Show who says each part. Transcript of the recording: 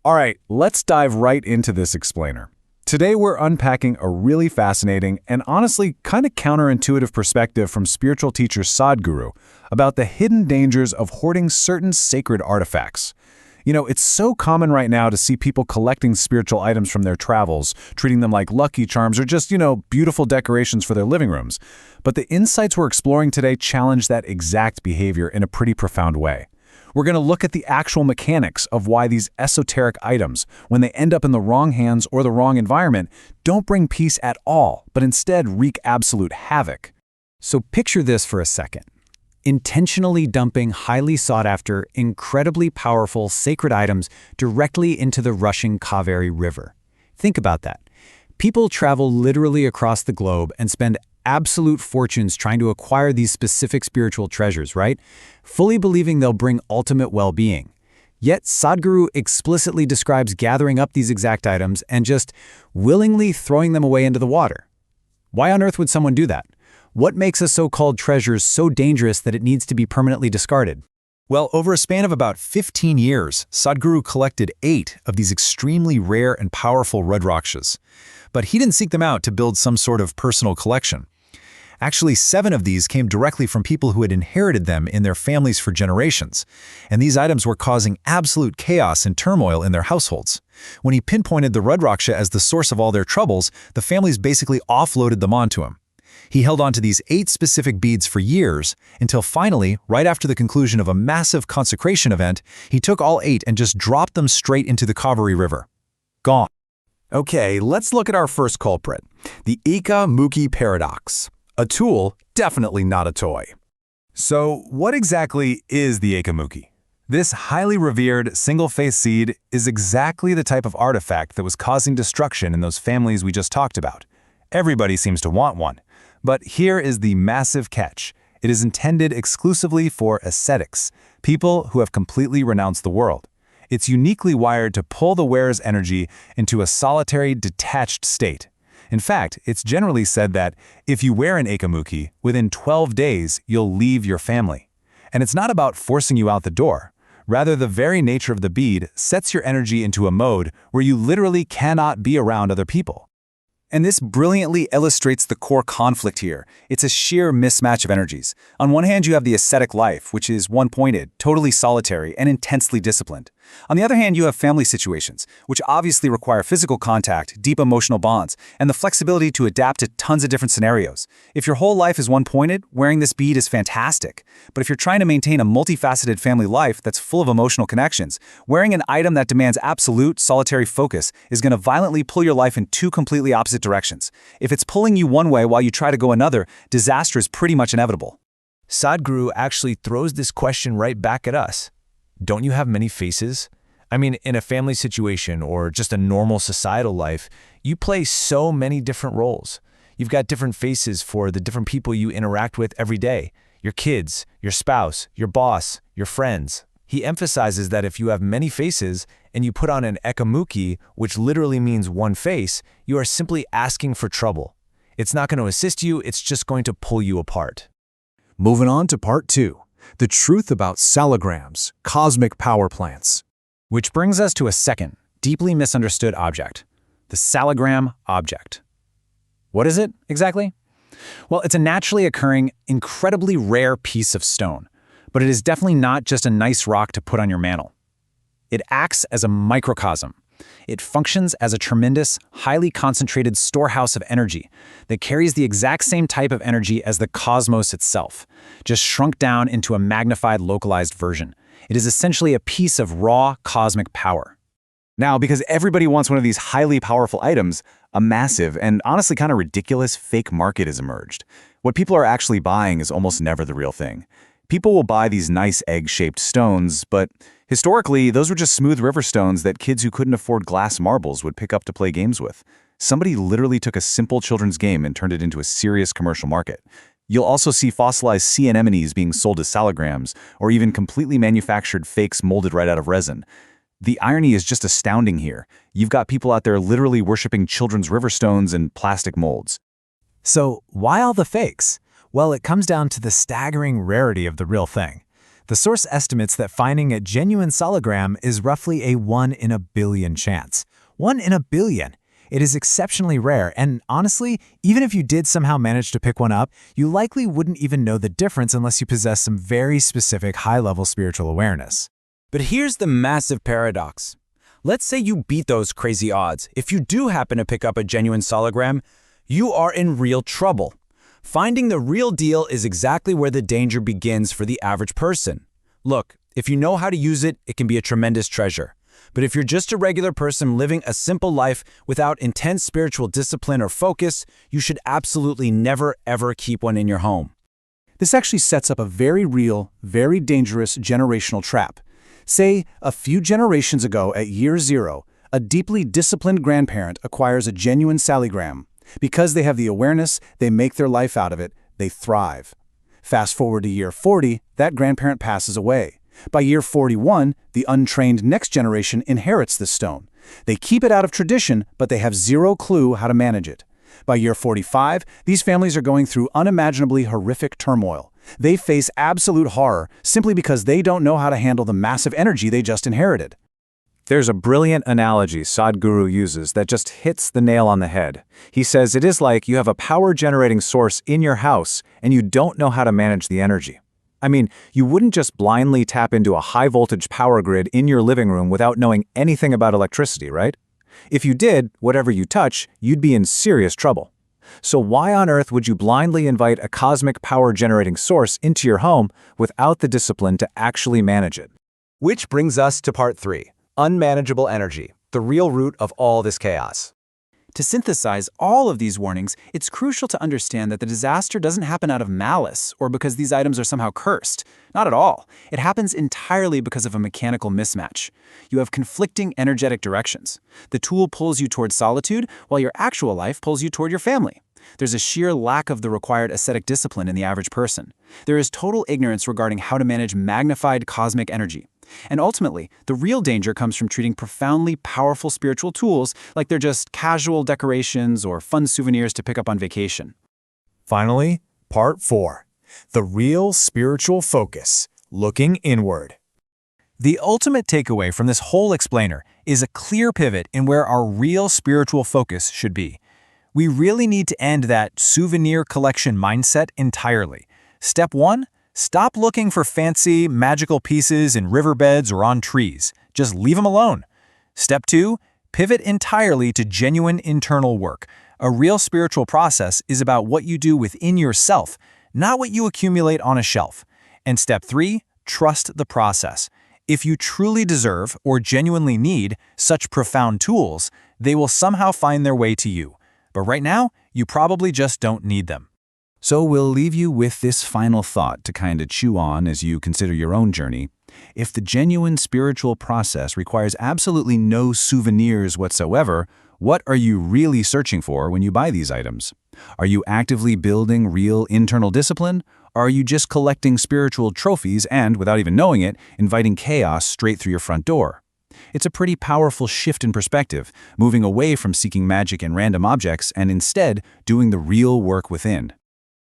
Speaker 1: All right, let's dive right into this explainer. Today we're unpacking a really fascinating and honestly kind of counterintuitive perspective from spiritual teacher Sadhguru about the hidden dangers of hoarding certain sacred artifacts. It's so common right now to see people collecting spiritual items from their travels, treating them like lucky charms or just, beautiful decorations for their living rooms. But the insights we're exploring today challenge that exact behavior in a pretty profound way. We're going to look at the actual mechanics of why these esoteric items, when they end up in the wrong hands or the wrong environment, don't bring peace at all, but instead wreak absolute havoc.
Speaker 2: So picture this for a second. Intentionally dumping highly sought-after, incredibly powerful sacred items directly into the rushing Kaveri River. Think about that. People travel literally across the globe and spend absolute fortunes trying to acquire these specific spiritual treasures, right? Fully believing they'll bring ultimate well-being. Yet Sadhguru explicitly describes gathering up these exact items and just willingly throwing them away into the water. Why on earth would someone do that? What makes a so-called treasure so dangerous that it needs to be permanently discarded?
Speaker 3: Well, over a span of about 15 years, Sadhguru collected 8 of these extremely rare and powerful Rudrakshas. But he didn't seek them out to build some sort of personal collection. Actually, 7 of these came directly from people who had inherited them in their families for generations. And these items were causing absolute chaos and turmoil in their households. When he pinpointed the Rudraksha as the source of all their troubles, the families basically offloaded them onto him. He held on to these 8 specific beads for years, until finally, right after the conclusion of a massive consecration event, he took all 8 and just dropped them straight into the Kaveri River. Gone.
Speaker 1: Okay, let's look at our first culprit, the Eka-Mukhi paradox. A tool, definitely not a toy. So, what exactly is the Eka-Mukhi? This highly revered, single-faced seed is exactly the type of artifact that was causing destruction in those families we just talked about. Everybody seems to want one. But here is the massive catch. It is intended exclusively for ascetics, people who have completely renounced the world. It's uniquely wired to pull the wearer's energy into a solitary, detached state. In fact, it's generally said that if you wear an Eka-Mukhi, within 12 days, you'll leave your family. And it's not about forcing you out the door. Rather, the very nature of the bead sets your energy into a mode where you literally cannot be around other people. And this brilliantly illustrates the core conflict here. It's a sheer mismatch of energies. On one hand, you have the ascetic life, which is one-pointed, totally solitary, and intensely disciplined. On the other hand, you have family situations, which obviously require physical contact, deep emotional bonds, and the flexibility to adapt to tons of different scenarios. If your whole life is one-pointed, wearing this bead is fantastic. But if you're trying to maintain a multifaceted family life that's full of emotional connections, wearing an item that demands absolute, solitary focus is going to violently pull your life in 2 completely opposite directions. If it's pulling you one way while you try to go another, disaster is pretty much inevitable.
Speaker 3: Sadhguru actually throws this question right back at us. Don't you have many faces? I mean, in a family situation or just a normal societal life, you play so many different roles. You've got different faces for the different people you interact with every day. Your kids, your spouse, your boss, your friends. He emphasizes that if you have many faces and you put on an Eka-Mukhi, which literally means one face, you are simply asking for trouble. It's not going to assist you, it's just going to pull you apart.
Speaker 1: Moving on to part 2. The truth about salograms, cosmic power plants. Which brings us to a second, deeply misunderstood object, the salogram object. What is it, exactly? Well, it's a naturally occurring, incredibly rare piece of stone, but it is definitely not just a nice rock to put on your mantle. It acts as a microcosm. It functions as a tremendous, highly concentrated storehouse of energy that carries the exact same type of energy as the cosmos itself, just shrunk down into a magnified, localized version. It is essentially a piece of raw cosmic power. Now, because everybody wants one of these highly powerful items, a massive and honestly kind of ridiculous fake market has emerged. What people are actually buying is almost never the real thing. People will buy these nice egg-shaped stones, but historically, those were just smooth river stones that kids who couldn't afford glass marbles would pick up to play games with. Somebody literally took a simple children's game and turned it into a serious commercial market. You'll also see fossilized sea anemones being sold as salograms, or even completely manufactured fakes molded right out of resin. The irony is just astounding here. You've got people out there literally worshiping children's river stones and plastic molds.
Speaker 2: So, why all the fakes? Well, it comes down to the staggering rarity of the real thing.
Speaker 3: The source estimates that finding a genuine soligram is roughly a 1 in a billion chance. 1 in a billion! It is exceptionally rare, and honestly, even if you did somehow manage to pick one up, you likely wouldn't even know the difference unless you possess some very specific high-level spiritual awareness.
Speaker 2: But here's the massive paradox. Let's say you beat those crazy odds. If you do happen to pick up a genuine soligram, you are in real trouble. Finding the real deal is exactly where the danger begins for the average person. Look, if you know how to use it, it can be a tremendous treasure. But if you're just a regular person living a simple life without intense spiritual discipline or focus, you should absolutely never, ever keep one in your home.
Speaker 4: This actually sets up a very real, very dangerous generational trap. Say, a few generations ago at year 0, a deeply disciplined grandparent acquires a genuine saligram. Because they have the awareness, they make their life out of it, they thrive. Fast forward to year 40, that grandparent passes away. By year 41, the untrained next generation inherits this stone. They keep it out of tradition, but they have zero clue how to manage it. By year 45, these families are going through unimaginably horrific turmoil. They face absolute horror simply because they don't know how to handle the massive energy they just inherited.
Speaker 3: There's a brilliant analogy Sadhguru uses that just hits the nail on the head. He says it is like you have a power-generating source in your house and you don't know how to manage the energy. I mean, you wouldn't just blindly tap into a high-voltage power grid in your living room without knowing anything about electricity, right? If you did, whatever you touch, you'd be in serious trouble. So why on earth would you blindly invite a cosmic power-generating source into your home without the discipline to actually manage it?
Speaker 1: Which brings us to part 3, unmanageable energy, the real root of all this chaos.
Speaker 4: To synthesize all of these warnings, it's crucial to understand that the disaster doesn't happen out of malice or because these items are somehow cursed. Not at all. It happens entirely because of a mechanical mismatch. You have conflicting energetic directions. The tool pulls you toward solitude, while your actual life pulls you toward your family. There's a sheer lack of the required ascetic discipline in the average person. There is total ignorance regarding how to manage magnified cosmic energy. And ultimately, the real danger comes from treating profoundly powerful spiritual tools like they're just casual decorations or fun souvenirs to pick up on vacation.
Speaker 3: Finally, part 4, the real spiritual focus, looking inward. The ultimate takeaway from this whole explainer is a clear pivot in where our real spiritual focus should be. We really need to end that souvenir collection mindset entirely. Step 1, stop looking for fancy, magical pieces in riverbeds or on trees. Just leave them alone. Step 2, pivot entirely to genuine internal work. A real spiritual process is about what you do within yourself, not what you accumulate on a shelf. And step 3, trust the process. If you truly deserve or genuinely need such profound tools, they will somehow find their way to you. But right now, you probably just don't need them.
Speaker 1: So we'll leave you with this final thought to kind of chew on as you consider your own journey. If the genuine spiritual process requires absolutely no souvenirs whatsoever, what are you really searching for when you buy these items? Are you actively building real internal discipline? Or are you just collecting spiritual trophies and, without even knowing it, inviting chaos straight through your front door? It's a pretty powerful shift in perspective, moving away from seeking magic in random objects and instead doing the real work within.